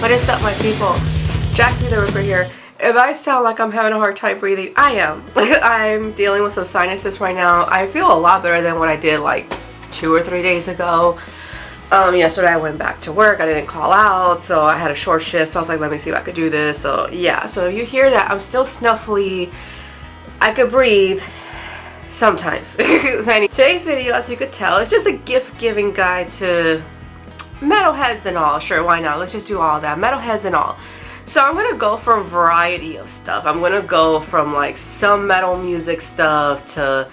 What is up, my people? JaxB.TheRipper here. If I sound like I'm having a hard time breathing, I am. I'm dealing with some sinuses right now. I feel a lot better than what I did like 2 or 3 days ago. Yesterday I went back to work. I didn't call out, so I had a short shift. So I was like, let me see if I could do this. So yeah, so you hear that I'm still snuffly. I could breathe sometimes. Today's video, as you could tell, is just a gift-giving guide to metalheads and all. Sure, why not? Let's just do all that. Metalheads and all. So I'm gonna go for a variety of stuff. I'm gonna go from like some metal music stuff to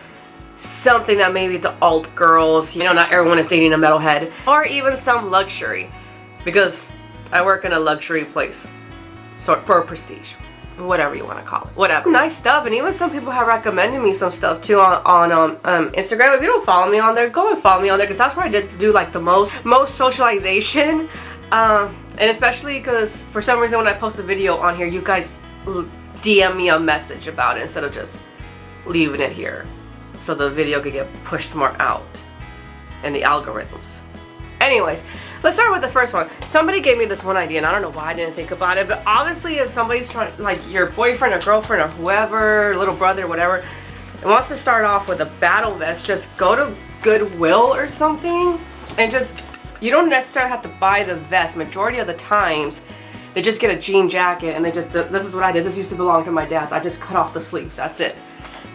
something that maybe the alt girls, you know, not everyone is dating a metalhead, or even some luxury, because I work in a luxury place, so for prestige, whatever you want to call it, whatever. Nice stuff, and even some people have recommended me some stuff too on Instagram. If you don't follow me on there, go and follow me on there, because that's where I did do like the most socialization, and especially because for some reason when I post a video on here, you guys DM me a message about it instead of just leaving it here, so the video could get pushed more out in the algorithms. Anyways, let's start with the first one. Somebody gave me this one idea, and I don't know why I didn't think about it, but obviously if somebody's trying, like your boyfriend or girlfriend or whoever, little brother, whatever, wants to start off with a battle vest, just go to Goodwill or something, and just, you don't necessarily have to buy the vest. Majority of the times, they just get a jean jacket, and they just, this is what I did. This used to belong to my dad's. I just cut off the sleeves. That's it.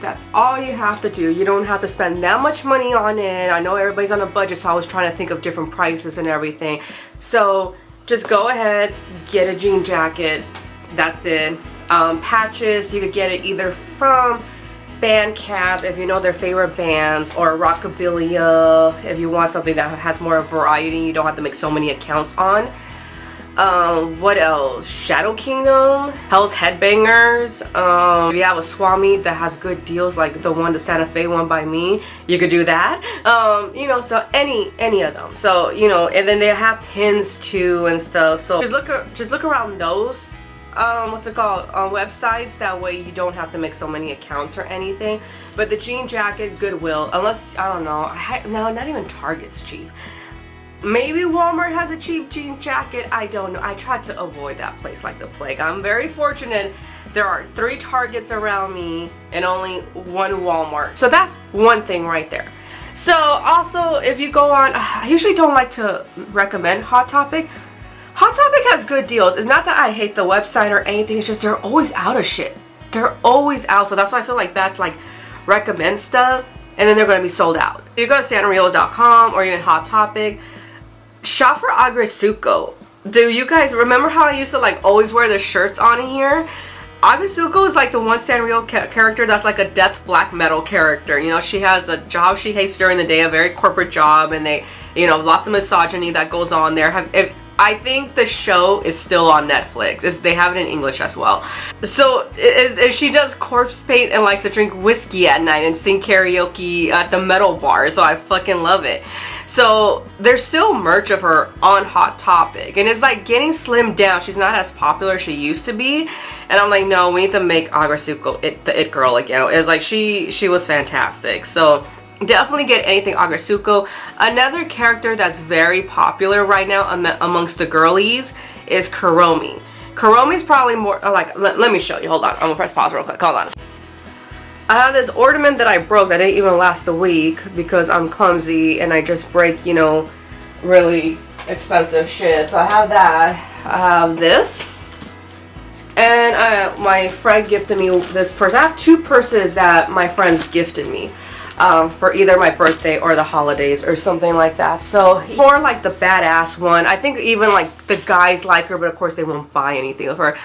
That's all you have to do. You don't have to spend that much money on it. I know everybody's on a budget, so I was trying to think of different prices and everything. So just go ahead, get a jean jacket. That's it. Patches, you could get it either from Bandcamp if you know their favorite bands, or Rockabilia if you want something that has more variety. You don't have to make so many accounts on. What else? Shadow Kingdom, Hell's Headbangers. If you have a swap-meet that has good deals, like the Santa Fe one by me, you could do that. You know, so any of them. So, you know, and then they have pins too and stuff. So just look around those what's it called, websites. That way you don't have to make so many accounts or anything. But the jean jacket, Goodwill, unless, I don't know, no, not even Target's cheap. Maybe Walmart has a cheap jean jacket. I don't know. I tried to avoid that place like the plague. I'm very fortunate. There are 3 Targets around me and only 1 Walmart. So that's one thing right there. So also, if you go on, I usually don't like to recommend Hot Topic. Hot Topic has good deals. It's not that I hate the website or anything. It's just they're always out of shit. They're always out. So that's why I feel like bad to like recommend stuff, and then they're going to be sold out. If you go to Sanrio.com or even Hot Topic, shop for Aggresuko. Do you guys remember how I used to like always wear the shirts on here? Aggresuko is like the one Sanrio character that's like a death black metal character. You know, she has a job she hates during the day, a very corporate job, and they, you know, lots of misogyny that goes on there. I think the show is still on Netflix. They have it in English as well. So she does corpse paint and likes to drink whiskey at night and sing karaoke at the metal bar. So I fucking love it. So there's still merch of her on Hot Topic, and it's like getting slimmed down. She's not as popular as she used to be, and I'm like, no, we need to make Aggresuko the it girl again. It's like she was fantastic. So definitely get anything Aggresuko. Another character that's very popular right now amongst the girlies is Kuromi. Kuromi's probably more like, let me show you. Hold on, I'm gonna press pause real quick. Hold on. I have this ornament that I broke that didn't even last a week because I'm clumsy and I just break, you know, really expensive shit. So I have that. I have this. And my friend gifted me this purse. I have 2 purses that my friends gifted me for either my birthday or the holidays or something like that. So more like the badass one. I think even like the guys like her, but of course they won't buy anything of her.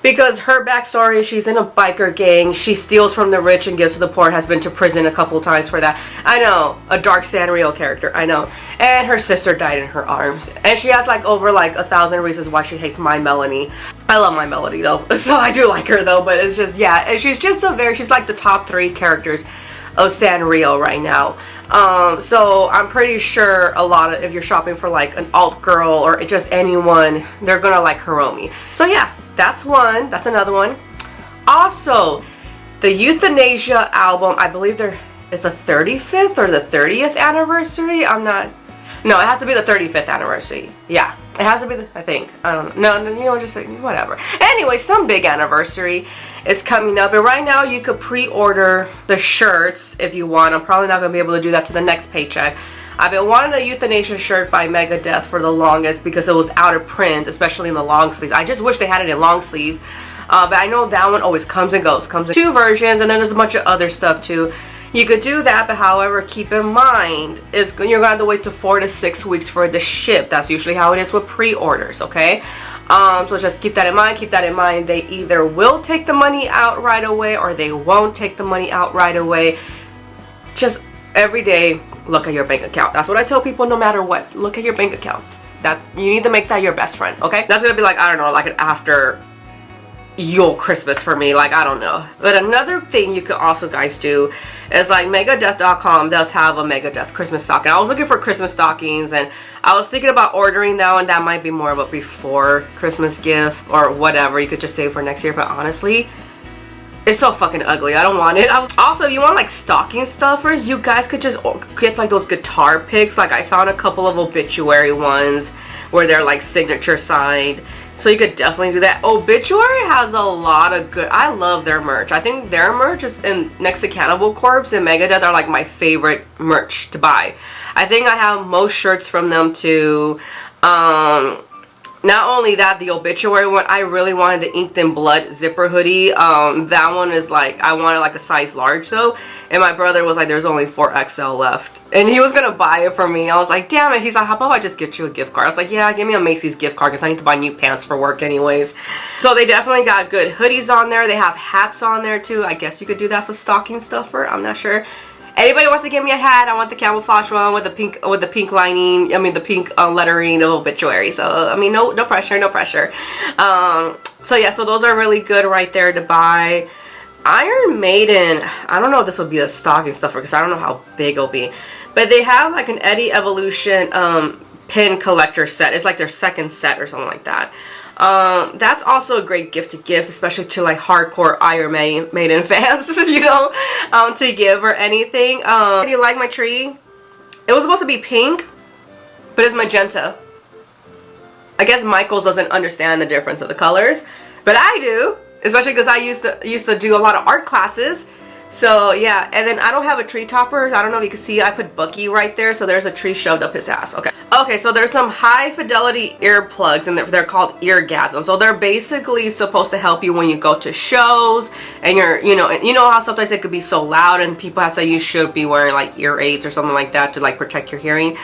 Because her backstory, she's in a biker gang. She steals from the rich and gives to the poor. Has been to prison a couple times for that. I know, a dark Sanrio character. I know. And her sister died in her arms. And she has like over like 1,000 reasons why she hates my Melanie. I love my Melody though, so I do like her though. But it's just, yeah, and she's just she's like the top 3 characters of Sanrio right now. So I'm pretty sure a lot of, if you're shopping for like an alt girl or just anyone, they're gonna like Kuromi. So yeah. That's one. That's another one. Also, the Euthanasia album, I believe there is the 35th or the 30th anniversary. No, it has to be the 35th anniversary. Yeah. It has to be, I think. I don't know. No, you know, just like, whatever. Anyway, some big anniversary is coming up. And right now, you could pre-order the shirts if you want. I'm probably not going to be able to do that to the next paycheck. I've been wanting a Euthanasia shirt by Megadeth for the longest because it was out of print, especially in the long sleeves. I just wish they had it in long sleeve. But I know that one always comes and goes. Comes in 2 versions, and then there's a bunch of other stuff too. You could do that, but however, keep in mind, you're going to have to wait to 4 to 6 weeks for it to ship. That's usually how it is with pre-orders, okay? So just keep that in mind. Keep that in mind. They either will take the money out right away or they won't take the money out right away. Just every day, look at your bank account. That's what I tell people no matter what. Look at your bank account. You need to make that your best friend, okay? That's going to be like, I don't know, like an after Yule Christmas for me, like I don't know. But another thing you could also guys do is like Megadeth.com does have a Megadeth Christmas stocking. I was looking for Christmas stockings and I was thinking about ordering that one. That might be more of a before Christmas gift or whatever. You could just save for next year, but honestly, it's so fucking ugly. I don't want it. Also, if you want like stocking stuffers, you guys could just get like those guitar picks. Like I found a couple of obituary ones where they're like signature signed. So you could definitely do that. Obituary has a lot of good, I love their merch. I think their merch is next to Cannibal Corpse and Megadeth are like my favorite merch to buy. I think I have most shirts from them too. Not only that, the obituary one, I really wanted the Inked in Blood zipper hoodie. That one is like, I wanted like a size large though. And my brother was like, there's only 4XL left. And he was going to buy it for me. I was like, damn it. He's like, how about I just get you a gift card? I was like, yeah, give me a Macy's gift card because I need to buy new pants for work anyways. So they definitely got good hoodies on there. They have hats on there too. I guess you could do that as a stocking stuffer. I'm not sure. Anybody wants to give me a hat? I want the camouflage one with the pink lining. I mean the pink lettering of obituary. So I mean no pressure, no pressure. So yeah, so those are really good right there to buy. Iron Maiden, I don't know if this will be a stocking stuffer because I don't know how big it'll be, but they have like an Eddie Evolution pin collector set. It's like their second set or something like that. That's also a great gift to gift, especially to like hardcore Iron Maiden fans, you know, to give or anything. Do you like my tree? It was supposed to be pink, but it's magenta. I guess Michaels doesn't understand the difference of the colors, but I do, especially because I used to do a lot of art classes. So yeah, and then I don't have a tree topper. I don't know if you can see, I put Bucky right there, so there's a tree shoved up his ass. Okay, so there's some high fidelity earplugs and they're called Eargasm. So they're basically supposed to help you when you go to shows and you know how sometimes it could be so loud and people have said you should be wearing like ear aids or something like that to like protect your hearing.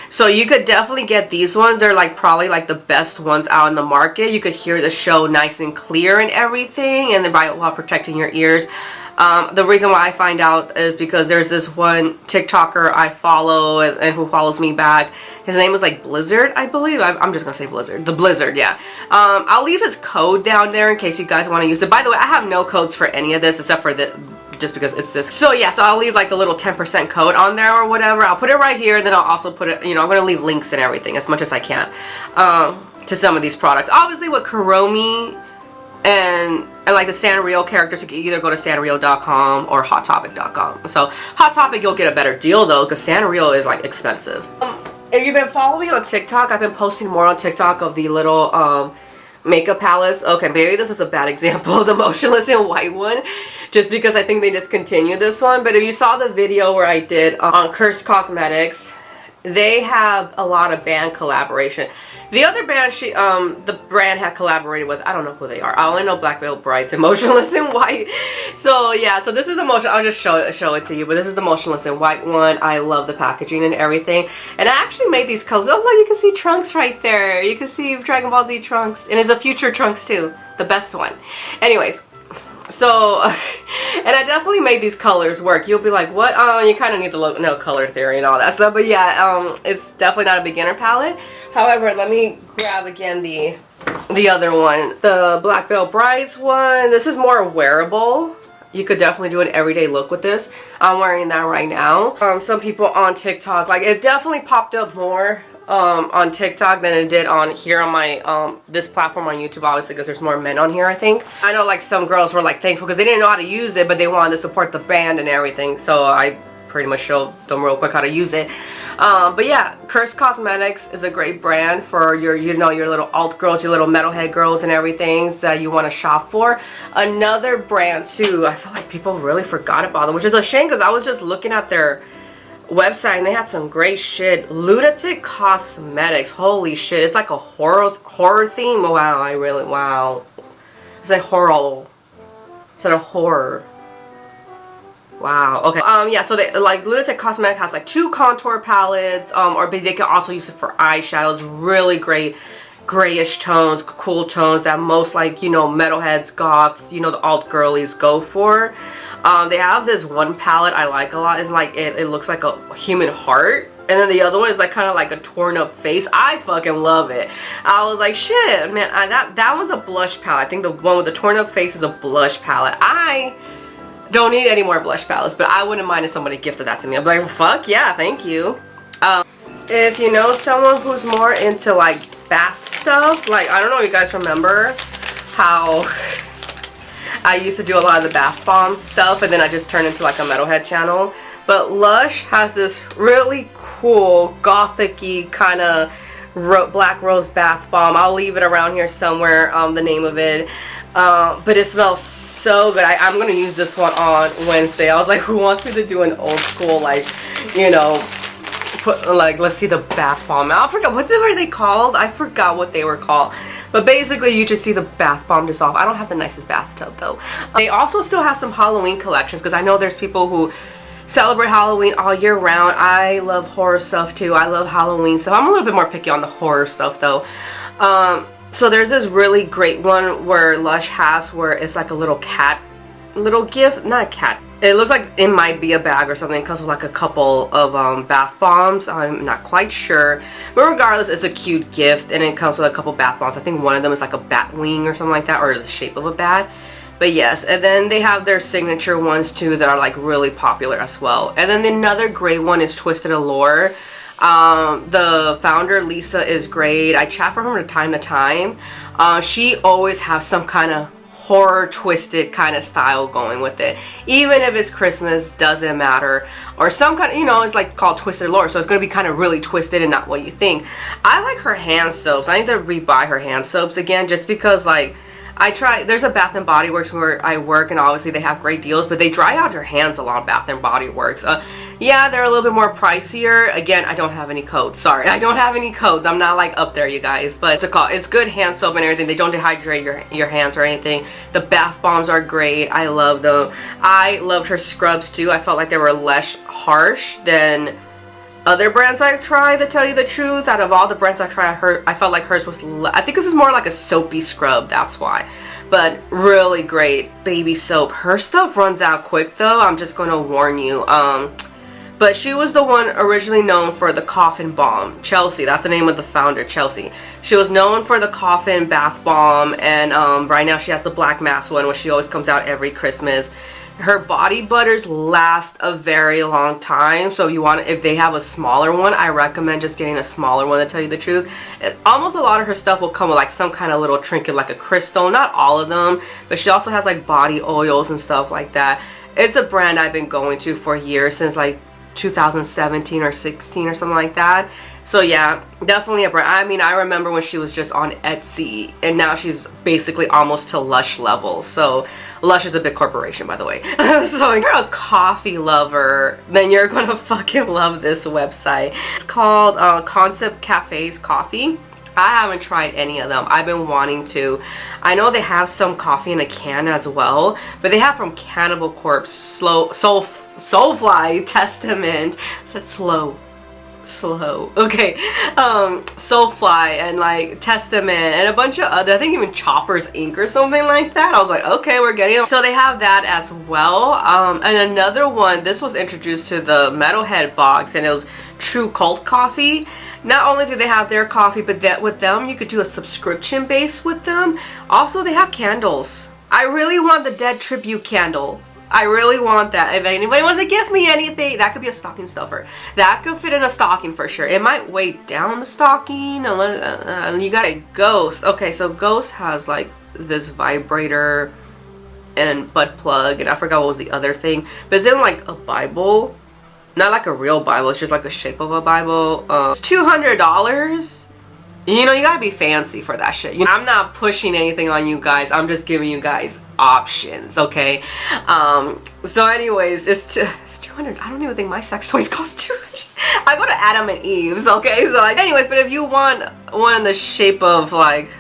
So you could definitely get these ones. They're like probably like the best ones out in the market. You could hear the show nice and clear and everything, and then while protecting your ears. The reason why I find out is because there's this one TikToker I follow and who follows me back. His name is like Blizzard, I believe. I'm just gonna say Blizzard. The Blizzard, yeah. I'll leave his code down there in case you guys want to use it. By the way, I have no codes for any of this except for just because it's this. So yeah, so I'll leave like the little 10% code on there or whatever. I'll put it right here, then I'll also put it, I'm gonna leave links and everything as much as I can to some of these products. Obviously with Kuromi and like the Sanrio characters, you can either go to sanrio.com or hottopic.com. So Hot Topic, you'll get a better deal though, because Sanrio is like expensive. If you've been following me on TikTok, I've been posting more on TikTok of the little makeup palettes. Okay, maybe this is a bad example of the motionless in white one, just because I think they discontinued this one. But if you saw the video where I did on Cursed Cosmetics, they have a lot of band collaboration. The other band the brand had collaborated with, I don't know who they are. I only know Black Veil Brides and Motionless in White. So yeah, so this is the I'll just show it to you, but this is the Motionless in White one. I love the packaging and everything. And I actually made these colors. Oh look, you can see Trunks right there. You can see Dragon Ball Z Trunks. And it's a future Trunks too. The best one. Anyways. So, and I definitely made these colors work. You'll be like, what? You kind of need to know color theory and all that stuff. But yeah, it's definitely not a beginner palette. However, let me grab again the other one. The Black Veil Brides one. This is more wearable. You could definitely do an everyday look with this. I'm wearing that right now. Some people on TikTok, like it definitely popped up more on TikTok than it did on here on my this platform on YouTube, obviously, because there's more men on here, I think. I know like some girls were like thankful because they didn't know how to use it, but they wanted to support the band and everything, so I pretty much show them real quick how to use it. But yeah, Curse Cosmetics is a great brand for your, you know, your little alt girls, your little metalhead girls and everything that you want to shop for. Another brand too, I feel like people really forgot about them, which is a shame because I was just looking at their website and they had some great shit. Lunatic Cosmetics, holy shit, it's like a horror theme. Wow, wow. It's like horror. Instead of horror. Wow. Okay. Yeah. So they like Lunatic Cosmetics has like 2 contour palettes. Or they can also use it for eyeshadows. Really great grayish tones, cool tones that most like, you know, metalheads, goths, you know, the alt girlies go for. They have this one palette I like a lot. It's like it looks like a human heart. And then the other one is like kind of like a torn up face. I fucking love it. I was like, shit, man, that one's a blush palette. I think the one with the torn up face is a blush palette. I don't need any more blush palettes, but I wouldn't mind if somebody gifted that to me. I'm like, fuck yeah, thank you. If you know someone who's more into like bath stuff, like, I don't know if you guys remember how I used to do a lot of the bath bomb stuff and then I just turned into like a metalhead channel. But Lush has this really cool gothic-y kind of black rose bath bomb. I'll leave it around here somewhere, the name of it. But it smells so good. I'm going to use this one on Wednesday. I was like, who wants me to do an old school, like, you know, let's see the bath bomb. I forgot, what were they called? I forgot what they were called. But basically, you just see the bath bomb dissolve. I don't have the nicest bathtub, though. They also still have some Halloween collections, because I know there's people who celebrate Halloween all year round. I love horror stuff too. I love Halloween stuff. I'm a little bit more picky on the horror stuff though. So there's this really great one where Lush has where it's like a little cat, little gift, not a cat. It looks like it might be a bag or something. It comes with like a couple of bath bombs. I'm not quite sure. But regardless, it's a cute gift and it comes with a couple bath bombs. I think one of them is like a bat wing or something like that, or the shape of a bat. But yes, and then they have their signature ones too that are like really popular as well. And then another great one is Twisted Allure. The founder, Lisa, is great. I chat from her from time to time. She always has some kind of horror twisted kind of style going with it. Even if it's Christmas, doesn't matter. Or some kind of, you know, it's like called Twisted Allure. So it's going to be kind of really twisted and not what you think. I like her hand soaps. I need to rebuy her hand soaps again just because like, there's a Bath & Body Works where I work and obviously they have great deals, but they dry out your hands a lot, Bath & Body Works. Yeah, they're a little bit more pricier. Again, I don't have any codes. Sorry, I don't have any codes. I'm not like up there, you guys, but it's good hand soap and everything. They don't dehydrate your hands or anything. The bath bombs are great. I love them. I loved her scrubs too. I felt like they were less harsh than other brands I've tried, to tell you the truth. Out of all the brands I've tried, I felt like hers was, I think this is more like a soapy scrub, that's why. But really great baby soap. Her stuff runs out quick though, I'm just going to warn you. But she was the one originally known for the Coffin Bomb. Chelsea, that's the name of the founder, Chelsea. She was known for the Coffin Bath Bomb, and right now she has the Black Mass one, which she always comes out every Christmas. Her body butters last a very long time, so if they have a smaller one, I recommend just getting a smaller one, to tell you the truth. Almost a lot of her stuff will come with like some kind of little trinket, like a crystal. Not all of them, but she also has like body oils and stuff like that. It's a brand I've been going to for years, since like 2017 or 16 or something like that. So yeah, definitely a brand. I mean, I remember when she was just on Etsy, and now she's basically almost to Lush level. So Lush is a big corporation, by the way. So if you're a coffee lover, then you're gonna fucking love this website. It's called Concept Cafes Coffee. I haven't tried any of them. I've been wanting to. I know they have some coffee in a can as well, but they have from Cannibal Corpse, Soulfly, Testament. I said slow. Okay. Soulfly and like Testament and a bunch of other, I think even Chopper's Ink or something like that. I was like, okay, we're getting them. So they have that as well. And another one, this was introduced to the Metalhead box, and it was True Cult Coffee. Not only do they have their coffee, but that with them you could do a subscription base with them. Also, they have candles. I really want the Dead Tribute candle. I really want that. If anybody wants to gift me anything, that could be a stocking stuffer. That could fit in a stocking for sure. It might weigh down the stocking. You got a Ghost. Okay, so Ghost has like this vibrator and butt plug, and I forgot what was the other thing. But it's in like a Bible. not like a real Bible, it's just like the shape of a Bible. It's $200. You know, you gotta be fancy for that shit. You know, I'm not pushing anything on you guys. I'm just giving you guys options, okay? So anyways, it's 200. I don't even think my sex toys cost 200. I go to Adam and Eve's, okay? So anyways, but if you want one in the shape of like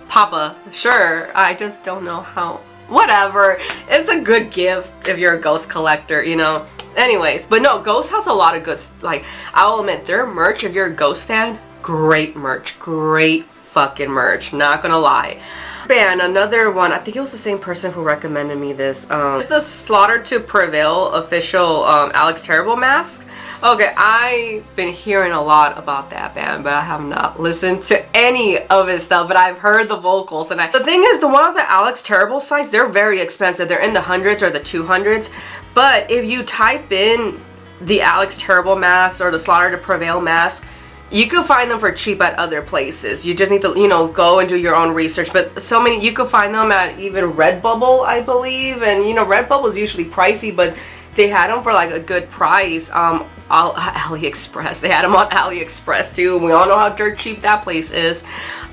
Papa, sure. I just don't know how. Whatever. It's a good gift if you're a ghost collector, you know? Anyways, but no, Ghost has a lot of good, like, I'll admit, their merch, if you're a Ghost fan, great merch, great fucking merch, not gonna lie. And another one, I think it was the same person who recommended me this. It's the Slaughter to Prevail official Alex Terrible mask. Okay, I've been hearing a lot about that band, but I have not listened to any of his stuff, but I've heard the vocals. And the thing is, the one of the Alex Terrible sites, they're very expensive. They're in the hundreds or the 200s. But if you type in the Alex Terrible mask or the Slaughter to Prevail mask, you can find them for cheap at other places. You just need to, you know, go and do your own research. But so many, you can find them at even Redbubble, I believe. And, you know, Redbubble is usually pricey, but they had them for like a good price. AliExpress. They had them on AliExpress too. We all know how dirt cheap that place is.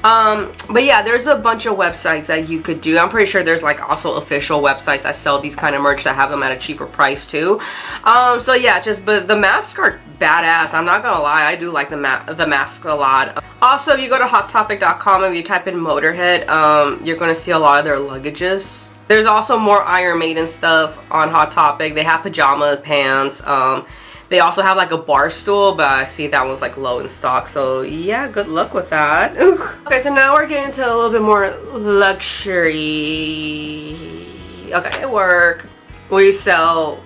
But yeah, there's a bunch of websites that you could do. I'm pretty sure there's like also official websites that sell these kind of merch that have them at a cheaper price too. So yeah, but the masks are badass. I'm not gonna lie, I do like the masks a lot. Also, if you go to hottopic.com and you type in Motorhead, you're gonna see a lot of their luggages. There's also more Iron Maiden stuff on Hot Topic. They have pajamas, pants. They also have like a bar stool, but I see that one's like low in stock. So yeah, good luck with that. Ooh. Okay, so now we're getting into a little bit more luxury. Okay, at work, we sell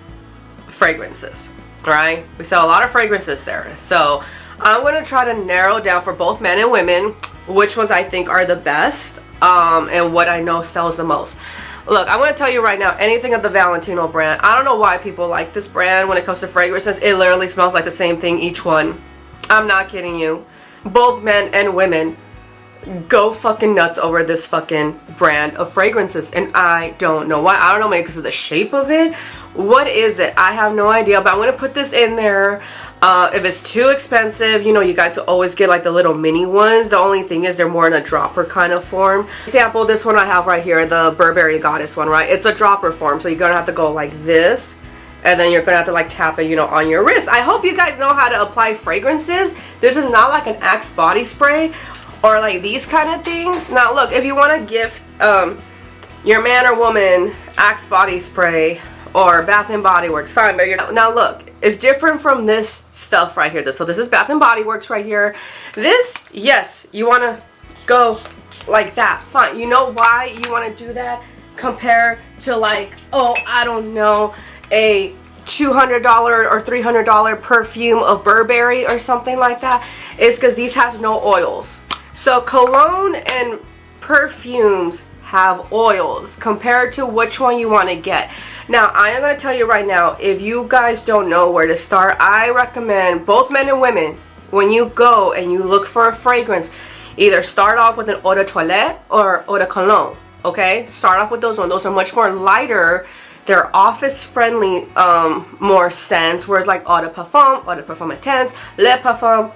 fragrances, right? We sell a lot of fragrances there. So I'm going to try to narrow down for both men and women which ones I think are the best and what I know sells the most. Look, I'm going to tell you right now, anything of the Valentino brand, I don't know why people like this brand when it comes to fragrances. It literally smells like the same thing, each one. I'm not kidding you. Both men and women go fucking nuts over this fucking brand of fragrances, and I don't know why. I don't know, maybe because of the shape of it. What is it? I have no idea, but I'm going to put this in there. If it's too expensive, you know, you guys will always get like the little mini ones. The only thing is they're more in a dropper kind of form. Example, this one I have right here, the Burberry Goddess one, right? It's a dropper form, so you're going to have to go like this, and then you're going to have to like tap it, you know, on your wrist. I hope you guys know how to apply fragrances. This is not like an Axe body spray or like these kind of things. Now look, if you want to gift your man or woman Axe body spray or Bath and Body Works, fine, but now look, it's different from this stuff right here. So this is Bath and Body Works right here. This, yes, you want to go like that, fine. You know why you want to do that compared to like, oh, I don't know, a $200 or $300 perfume of Burberry or something like that? Is because these has no oils. So cologne and perfumes have oils compared to which one you want to get. Now, I am going to tell you right now, if you guys don't know where to start, I recommend both men and women, when you go and you look for a fragrance, either start off with an eau de toilette or eau de cologne, okay? Start off with those ones. Those are much more lighter. They're office friendly, more scents, whereas like eau de parfum intense, le parfum,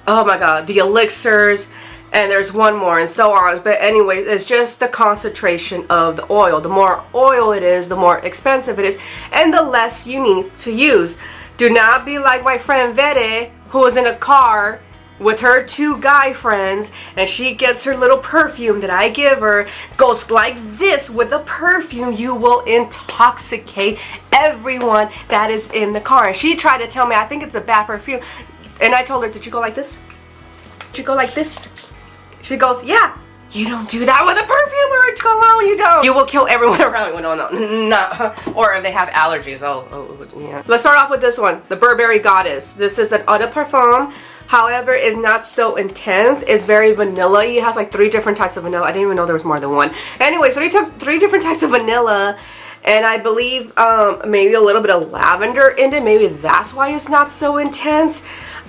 oh my god, the elixirs, and there's one more and so on. But anyways, it's just the concentration of the oil. The more oil it is, the more expensive it is, and the less you need to use. Do not be like my friend Vere, who was in a car with her two guy friends, and she gets her little perfume that I give her, goes like this with the perfume. You will intoxicate everyone that is in the car. And she tried to tell me, I think it's a bad perfume. And I told her, did you go like this? Did you go like this? She goes, yeah. You don't do that with a perfume or a cologne, you don't. You will kill everyone around you. No. Or if they have allergies. Oh, yeah. Let's start off with this one, the Burberry Goddess. This is an eau de parfum. However, it's not so intense. It's very vanilla. It has like 3 different types of vanilla. I didn't even know there was more than one. Anyway, 3 different types of vanilla. And I believe maybe a little bit of lavender in it. Maybe that's why it's not so intense.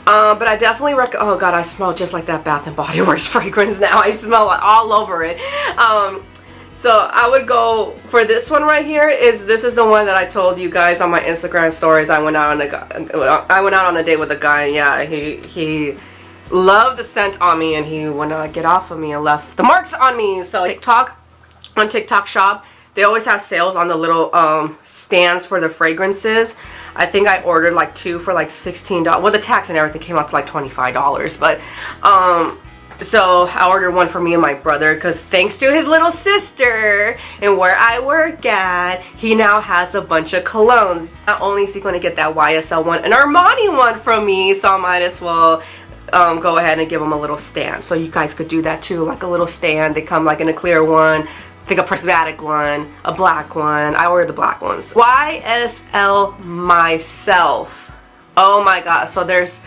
But I definitely oh god, I smell just like that Bath and Body Works fragrance now. I smell it all over it. So I would go for this one right here. This is the one that I told you guys on my Instagram stories. I went out on a date with a guy, and yeah, he loved the scent on me, and he would not get off of me and left the marks on me. So on TikTok Shop, they always have sales on the little stands for the fragrances. I think I ordered like 2 for like $16. Well, the tax and everything came out to like $25, but so I ordered one for me and my brother, because thanks to his little sister and where I work at, he now has a bunch of colognes. Not only is he going to get that YSL one, an Armani one from me, so I might as well go ahead and give him a little stand. So you guys could do that too, like a little stand. They come like in a clear one, I think a prismatic one, a black one. I ordered the black ones. YSL Myself. Oh my god. So there's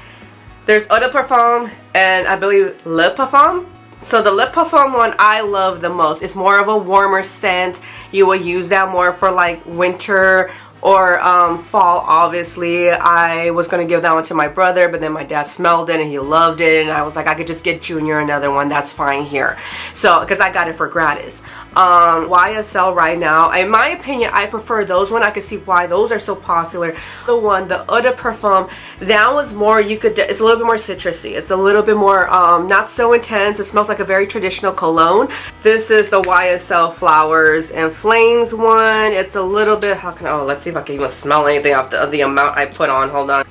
Eau de Parfum and I believe Le Parfum. So the Le Parfum one I love the most. It's more of a warmer scent. You will use that more for like winter or fall, obviously. I was going to give that one to my brother, but then my dad smelled it and he loved it, and I was like, I could just get Junior another one, that's fine here. So, because I got it for gratis. YSL right now, in my opinion, I prefer those one. I can see why those are so popular. The Eau de Parfum, that one's more, it's a little bit more citrusy. It's a little bit more, not so intense. It smells like a very traditional cologne. This is the YSL Flowers and Flames one. It's a little bit, let's see if I can even smell anything off the amount I put on. Hold on.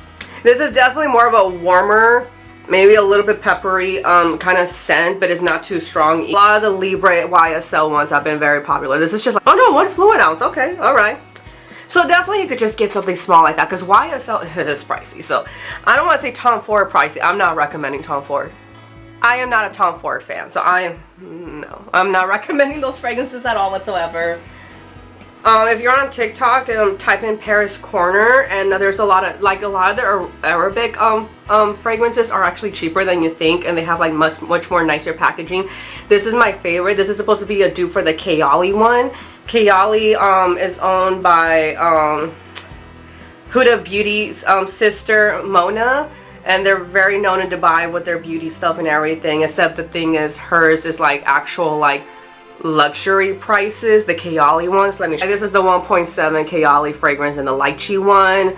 This is definitely more of a warmer, maybe a little bit peppery kind of scent, but it's not too strong. A lot of the Libre YSL ones have been very popular. This is just like, oh no, 1 fluid ounce. Okay, all right. So definitely you could just get something small like that, because YSL is pricey. So I don't want to say Tom Ford pricey. I'm not recommending Tom Ford. I am not a Tom Ford fan, so I'm not recommending those fragrances at all whatsoever. If you're on TikTok, type in Paris Corner, and there's a lot of the Arabic fragrances are actually cheaper than you think, and they have like much more nicer packaging. This is my favorite. This is supposed to be a dupe for the Kayali one. Kayali is owned by Huda Beauty's sister Mona, and they're very known in Dubai with their beauty stuff and everything, except the thing is hers is like actual like luxury prices. The Kayali ones, this is the 1.7 Kayali fragrance and the lychee one.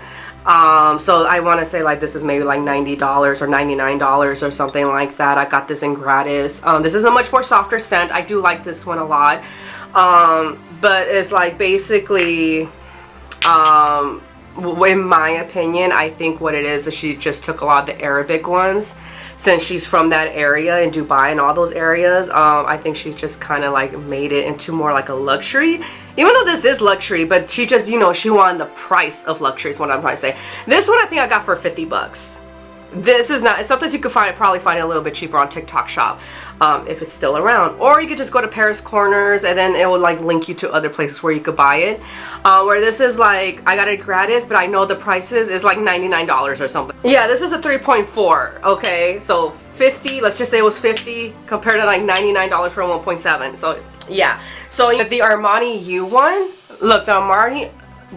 So I want to say like this is maybe like $90 or $99 or something like that. I got this in gratis. This is a much more softer scent. I do like this one a lot. But it's like basically in my opinion, I think what it is she just took a lot of the Arabic ones, since she's from that area in Dubai and all those areas. I think she just kind of like made it into more like a luxury, even though this is luxury, but she just, she wanted the price of luxury is what I'm trying to say. This one I think I got for $50. This is not, sometimes you could probably find it a little bit cheaper on TikTok Shop, if it's still around, or you could just go to Paris Corners and then it will like link you to other places where you could buy it. Where this is like, I got it gratis, but I know the prices is like $99 or something. Yeah, this is a 3.4. Okay, so 50, let's just say it was 50 compared to like $99 for a 1.7. So yeah, so the Armani U one, look, the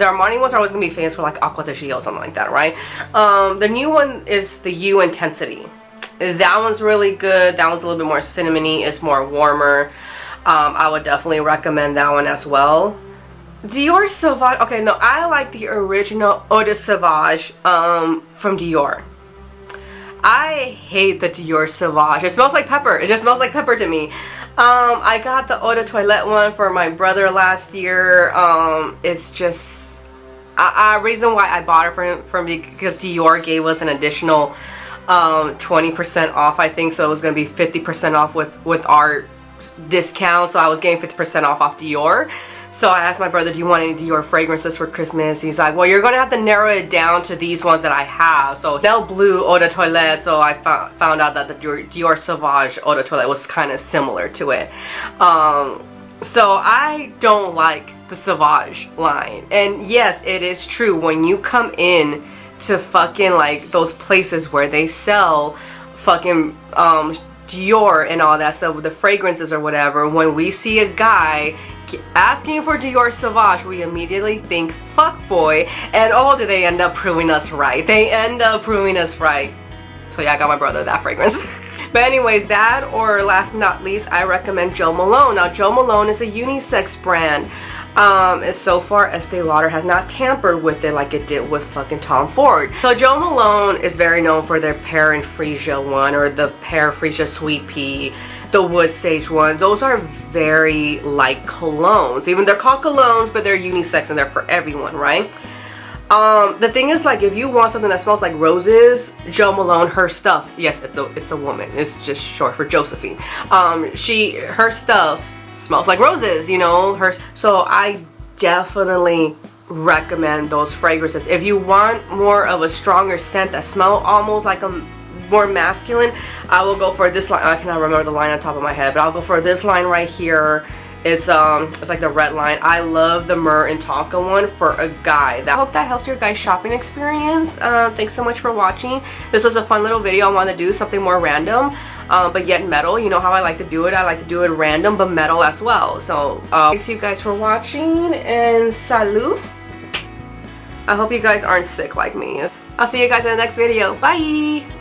Armani ones are always going to be famous for like Aqua de Gio or something like that, right? The new one is the U Intensity. That one's really good. That one's a little bit more cinnamony. It's more warmer. I would definitely recommend that one as well. Dior Sauvage. Okay, no, I like the original Eau de Sauvage from Dior. I hate the Dior Sauvage. It smells like pepper. It just smells like pepper to me. I got the Eau de Toilette one for my brother last year. It's just a reason why I bought it from because Dior gave us an additional 20% off, I think. So it was going to be 50% off with our discount. So I was getting 50% off Dior. So I asked my brother, do you want any Dior fragrances for Christmas? He's like, well, you're going to have to narrow it down to these ones that I have. So Nel Blue Eau de Toilette. So I found out that the Dior Sauvage Eau de Toilette was kind of similar to it. So I don't like the Sauvage line. And yes, it is true. When you come in to fucking like those places where they sell fucking Dior and all that stuff with the fragrances or whatever, when we see a guy asking for Dior Sauvage, we immediately think fuckboy, and oh, do they end up proving us right. They end up proving us right. So yeah, I got my brother that fragrance. But anyways, that, or last but not least, I recommend Jo Malone. Now, Jo Malone is a unisex brand. So far, Estee Lauder has not tampered with it like it did with fucking Tom Ford. So Jo Malone is very known for their Pear and Freesia one, or the Pear Freesia Sweet Pea, the Wood Sage one. Those are very like colognes. Even they're called colognes, but they're unisex and they're for everyone, right? The thing is, like, if you want something that smells like roses, Jo Malone, her stuff, yes, it's a woman. It's just short for Josephine. Her stuff smells like roses, you know. So I definitely recommend those fragrances. If you want more of a stronger scent that smell almost like a more masculine, I will go for this line. I cannot remember the line on top of my head, but I'll go for this line right here. It's like the red line. I love the Myrrh and Tonka one for a guy. I hope that helps your guys' shopping experience. Thanks so much for watching. This was a fun little video. I wanted to do something more random, but yet metal. You know how I like to do it. I like to do it random, but metal as well. So thanks you guys for watching, and salut. I hope you guys aren't sick like me. I'll see you guys in the next video. Bye!